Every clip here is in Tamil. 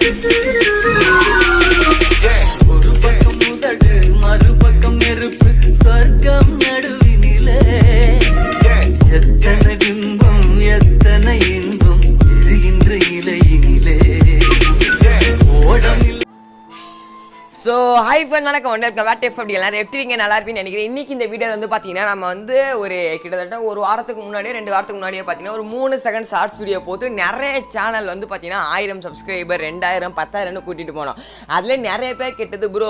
ஒரு பக்கம் முதடு மறுபக்கம் நெருப்பு சொர்க்கம் நடுவினிலே எத்தனை பிம்பம் எத்தனை இன்பம் எரிகின்ற இலையினிலே ஓடம். ஸோ ஹாய் ஃப்ரெண்ட் வணக்கம் வெல்கம் பேக் 𝗏𝗶𝗹 எல்லாரும் எப்படி இருக்கீங்க நல்லா இருப்பீங்கன்னு நினைக்கிறேன். இன்றைக்கி இந்த வீடியோவில் வந்து பார்த்தீங்கன்னா நம்ம வந்து ஒரு கிட்டத்தட்ட ஒரு வாரத்துக்கு முன்னாடியே 2 வாரத்துக்கு முன்னாடியே பார்த்தீங்கன்னா ஒரு 3 செகண்ட் ஷார்ட்ஸ் வீடியோ போட்டு நிறைய சேனல் வந்து பார்த்தீங்கன்னா 1000 சப்ஸ்கிரைபர் 2000 10,000 கூட்டிகிட்டு போனோம். அதில் நிறைய பேர் கேட்டது ப்ரோ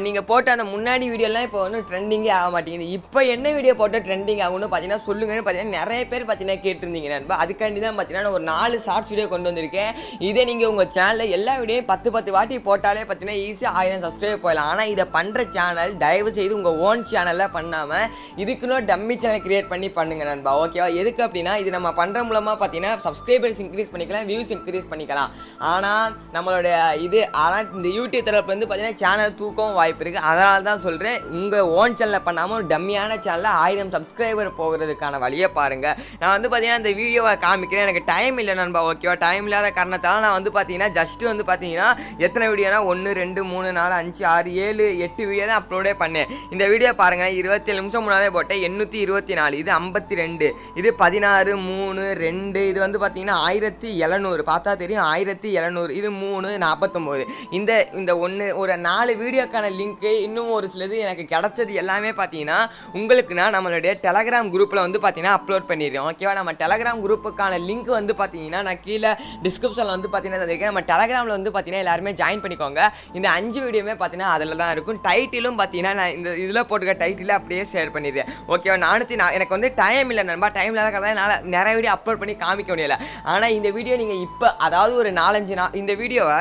நீங்கள் போட்ட அந்த முன்னாடி வீடியோலாம் இப்போ வந்து ட்ரெண்டிங்கே ஆக மாட்டேங்குது, இப்போ என்ன வீடியோ போட்டால் ட்ரெண்டிங் ஆகும்னு பார்த்தீங்கன்னா சொல்லுங்கன்னு பார்த்தீங்கன்னா நிறைய பேர் பார்த்தீங்கன்னா கேட்டிருந்தீங்க நண்பா. அதுக்காண்டி தான் பார்த்தீங்கன்னா ஒரு 4 ஷார்ட்ஸ் வீடியோ கொண்டு வந்திருக்கேன். இதே நீங்கள் உங்கள் சேனலில் எல்லா வீடியோயும் 10 வாட்டி போட்டாலே பார்த்தீங்கன்னா ஈஸியாக 1000 சப்ஸ்கிரைப் போயிடலாம். ஆனால் இதை பண்ணுற சேனல் தயவு செய்து உங்கள் ஓன் சேனலில் பண்ணாமல் இதுக்குன்னு டம்மி சேனல் கிரியேட் பண்ணி பண்ணுங்க நண்பா. ஓகேவா? எதுக்கு அப்படின்னா இது நம்ம பண்ணுற மூலமாக பார்த்தீங்கன்னா சப்ஸ்கிரைபர்ஸ் இன்க்ரீஸ் பண்ணிக்கலாம், வியூஸ் இன்க்ரீஸ் பண்ணிக்கலாம். ஆனால் நம்மளுடைய இந்த யூடியூப் தரப்புலேருந்து பார்த்தீங்கன்னா சேனல் தூக்கவும் வாய்ப்பு இருக்குது. அதனால தான் சொல்கிறேன், உங்கள் ஓன் சேனலில் பண்ணாமல் ஒரு டம்மியான சேனலில் 1000 சப்ஸ்கிரைபர் போகிறதுக்கான வழியை பாருங்கள். நான் வந்து பார்த்தீங்கன்னா இந்த வீடியோவை காமிக்கிறேன், எனக்கு டைம் இல்லை நண்பா. ஓகேவா? டைம் இல்லாத காரணத்தால் நான் வந்து பார்த்தீங்கன்னா ஜஸ்ட்டு வந்து பார்த்தீங்கன்னா எத்தனை வீடியோனா 1 2 3 4 5 6 7 8 வீடியோ தான் அப்லோடே பண்ணேன். இந்த வீடியோ பாருங்கள், 27 நிமிஷம் முன்னாலே போட்டேன். 824, இது 52, இது 16 3 2, இது வந்து பார்த்தீங்கன்னா 1700, பார்த்தா தெரியும் 1700, இது 3 49. இந்த ஒன்று ஒரு 4 வீடியோக்கான லிங்க்கு இன்னும் ஒரு சிலது எனக்கு கிடச்சது எல்லாமே பார்த்தீங்கன்னா உங்களுக்கு நான் நம்மளுடைய டெலகிராம் குரூப்பில் வந்து பார்த்தீங்கன்னா அப்லோட் பண்ணிடுறேன். ஓகேவா? நம்ம டெலகிராம் குரூப்புக்கான லிங்க் வந்து பார்த்தீங்கன்னா நான் கீழே டிஸ்கிரிப்ஷனில் வந்து பார்த்தீங்கன்னா தந்திருக்கேன். நம்ம டெலகிராமில் வந்து பார்த்தீங்கன்னா எல்லாருமே ஜாயின் பண்ணிக்கோங்க. இந்த 5 வீடியோமே பார்த்தீங்கன்னா அதில் தான் இருக்கும். டைட்டிலும் பார்த்தீங்கன்னா நான் இந்த இதில் போட்டுக்க டைட்டில் அப்படியே ஷேர் பண்ணிடுறேன். ஓகேவா? எனக்கு வந்து டைம் இல்லை நண்பா. டைம் இல்லாத கதை என்னால் நிறைய வீடியோ அப்லோட் பண்ணி காமிக்க முடியல. ஆனால் இந்த வீடியோ நீங்கள் இப்போ அதாவது ஒரு 4-5 நாள் இந்த வீடியோவை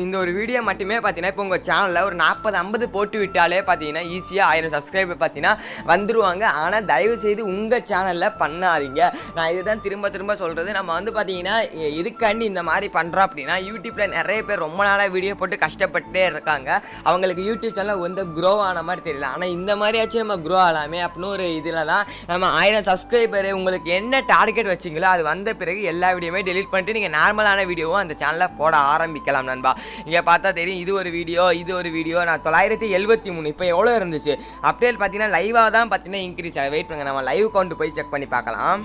இந்த ஒரு வீடியோ மட்டுமே பார்த்தீங்கன்னா இப்போ உங்கள் சேனலில் ஒரு 40-50 போட்டு விட்டாலே பார்த்தீங்கன்னா ஈஸியாக 1000 சப்ஸ்கிரைபர் பார்த்தீங்கன்னா வந்துடுவாங்க. ஆனால் தயவு செய்து உங்கள் சேனலில் பண்ணாதீங்க. நான் இதுதான் திரும்ப சொல்கிறது. நம்ம வந்து பார்த்தீங்கன்னா இதுக்காண்டி இந்த மாதிரி பண்ணுறோம் அப்படின்னா யூடியூப்பில் நிறைய பேர் ரொம்ப நாளாக வீடியோ போட்டு கஷ்டப்பட்டுட்டே இருக்காங்க. அவங்களுக்கு யூடியூப் சேனல் வந்து க்ரோ ஆன மாதிரி தெரியல. ஆனால் இந்த மாதிரியாச்சும் நம்ம க்ரோ ஆகலாமே அப்படின்னு ஒரு இதில் தான் நம்ம 1000 சப்ஸ்கிரைபர் உங்களுக்கு என்ன டார்கெட் வச்சிங்களோ அது வந்த பிறகு எல்லா வீடியோவுமே டெலிட் பண்ணிட்டு நீங்கள் நார்மலான வீடியோவும் அந்த சேனலில் போட ஆரம்பிக்கலாம் நண்பா. இங்கே பார்த்தா தெரியும், இது ஒரு வீடியோ நான் 973 இப்போ எவ்வளோ இருந்துச்சு அப்படியே பார்த்தீங்கன்னா லைவாக தான் பார்த்தீங்கன்னா இன்க்ரீஸ் ஆகும். வெயிட் பண்ணுங்கள், நம்ம லைவ் கவுண்ட் போய் செக் பண்ணி பார்க்கலாம்.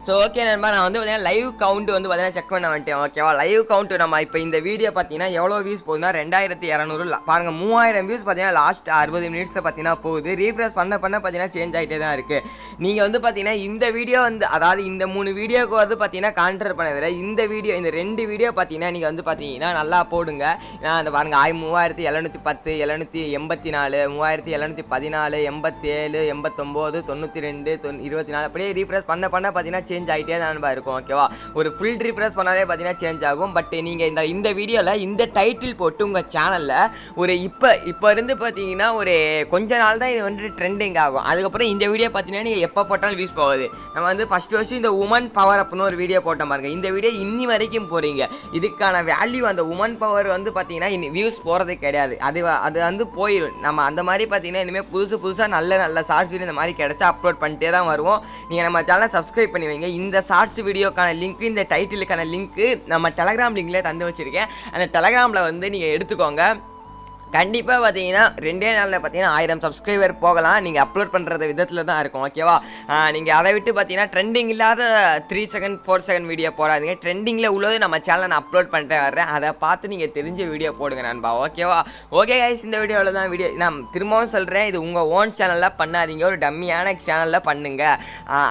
ஸோ ஓகே நண்பா, நான் வந்து பார்த்தீங்கன்னா லைவ் கவுண்ட் வந்து பார்த்தீங்கன்னா செக் பண்ண வந்துட்டேன். ஓகேவா? லைவ் கவுண்ட் நம்ம இப்போ இந்த வீடியோ பார்த்தீங்கன்னா எவ்வளோ வியூஸ் போகுதுன்னா 2200 பாருங்கள். 3000 வியூஸ் பார்த்தீங்கன்னா லாஸ்ட் 60 மினிட்ஸில் பார்த்தீங்கன்னா போகுது. ரீஃப்ரெஷ் பண்ண பார்த்தீங்கன்னா சேஞ்ச் ஆகிட்டே தான் இருக்குது. நீங்கள் வந்து பார்த்தீங்கன்னா இந்த வீடியோ வந்து அதாவது இந்த 3 வீடியோக்கு வந்து பார்த்தீங்கன்னா கான்ட்ரர் பண்ண வேறு இந்த 2 வீடியோ பார்த்தீங்கன்னா நீங்கள் வந்து பார்த்தீங்கன்னா நல்லா போடுங்க. நான் அந்த பாருங்கள் 3710 784 3714 87 89 92 24 அப்படியே ரீஃப்ரெஷ் பண்ண பார்த்தீங்கன்னா சேஞ்ச் ஆகிட்டே தான் இருக்கும். ஓகேவா? ஒரு ஃபுல் ரீஃப்ரெஷ் பண்ணாலே பார்த்தீங்கன்னா சேஞ்ச் ஆகும். பட் நீங்கள் இந்த வீடியோவில் இந்த டைட்டில் போட்டு உங்கள் சேனலில் ஒரு இப்போ இருந்து பார்த்தீங்கன்னா ஒரு கொஞ்ச நாள் தான் இது வந்து ட்ரெண்டிங் ஆகும். அதுக்கப்புறம் இந்த வீடியோ பார்த்தீங்கன்னா நீங்கள் எப்போ போட்டாலும் வியூஸ் போகுது. நம்ம வந்து ஃபஸ்ட்டு இந்த உமன் பவர் அப்படின்னு ஒரு வீடியோ போட்ட பாருங்க. இந்த வீடியோ இன்னி வரைக்கும் போகிறீங்க. இதுக்கான வேல்யூ அந்த உமன் பவர் வந்து பார்த்தீங்கன்னா வியூஸ் போகிறது கிடையாது. அது வந்து போயிடும். நம்ம அந்த மாதிரி பார்த்தீங்கன்னா இனிமேல் புதுசாக நல்ல ஷார்ட்ஸ் வீடியோ இந்த மாதிரி கிடச்சா அப்லோட் பண்ணிட்டே தான் வருவோம். நீங்கள் நம்ம சேனலை சப்ஸ்கிரைப் பண்ணி இந்த ஷார்ட்ஸ் வீடியோக்கான லிங்க் இந்த டைட்டிலுக்கான லிங்க் நம்ம டெலகிராம் லிங்க்லேயே தந்து வச்சுருக்கேன். அந்த டெலகிராமில் வந்து நீங்கள் எடுத்துக்கோங்க. கண்டிப்பாக பார்த்தீங்கன்னா 2 நாளில் பார்த்தீங்கன்னா 1000 சப்ஸ்கிரைபர் போகலாம். நீங்கள் அப்லோட் பண்ணுறது விதத்தில் தான் இருக்கும். ஓகேவா? நீங்கள் அதை விட்டு பார்த்தீங்கன்னா ட்ரெண்டிங் இல்லாத 3 செகண்ட் 4 செகண்ட் வீடியோ போடாதீங்க. ட்ரெண்டிங்கில் உள்ளது நம்ம சேனலில் நான் அப்லோட் பண்ணிட்டே வர்றேன். அதை பார்த்து நீங்கள் தெரிஞ்ச வீடியோ போடுங்க நண்பா. ஓகேவா? ஓகே கைஸ், இந்த வீடியோவில் தான் நான் திரும்பவும் சொல்கிறேன், இது உங்கள் ஓன் சேனலில் பண்ணாதீங்க, ஒரு டம்மியான சேனலில் பண்ணுங்கள்.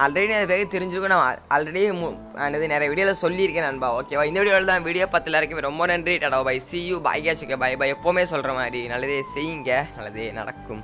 ஆல்ரெடி நிறைய பேருக்கு தெரிஞ்சுக்கும், நான் ஆல்ரெடி நிறைய வீடியோவில் சொல்லியிருக்கேன் நண்பா. ஓகேவா? இந்த வீடியோவில் தான் வீடியோ 10 வரைக்கும் ரொம்ப நன்றி. Tata bye, see you, bye guys, bye bye. எப்போவுமே சொல்கிற மாதிரி நல்லதே செய்யுங்க, நல்லதே நடக்கும்.